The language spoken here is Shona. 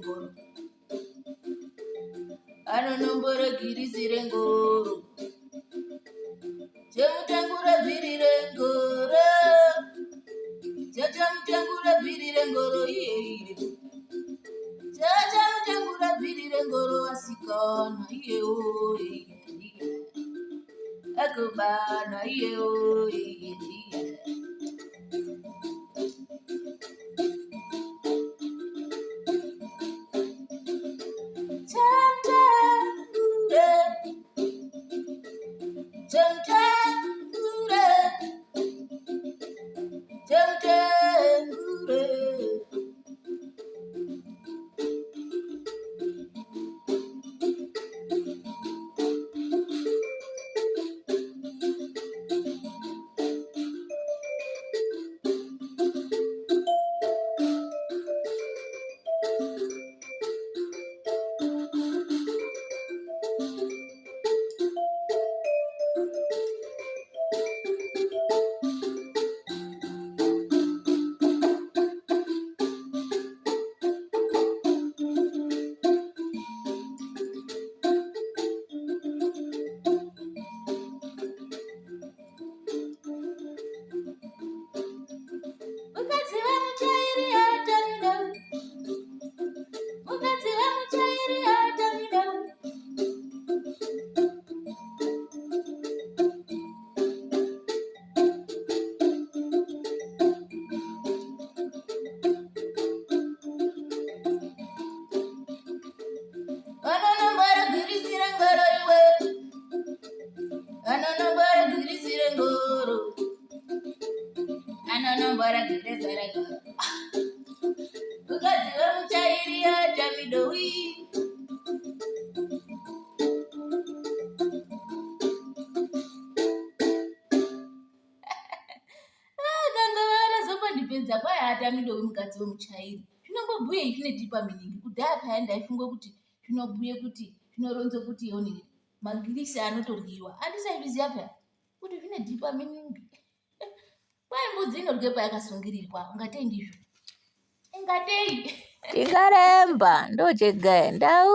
ngoro. Anonombora girisire ngoro. Chemutengure bvirire ngoro. Chemutengure bvirire ngoro iye. Chemutengure bvirire ngoro asikana iye oye. Akubana iye oye. Kwai atamidowi mukadzi wemuchairi zvinombobhuye zvine dhipa miningi. Kudhaya paya ndaifunga kuti zvinobhuye kuti zvinoronze kuti yoni magirisi anotoryiwa. Andisaizviziva paya kuti zvine dhipa miningi. Kwai mbudzi inorye payakasungirirwa ungatei ndizvo. Ingatei. Ingaremba ndochega ndau.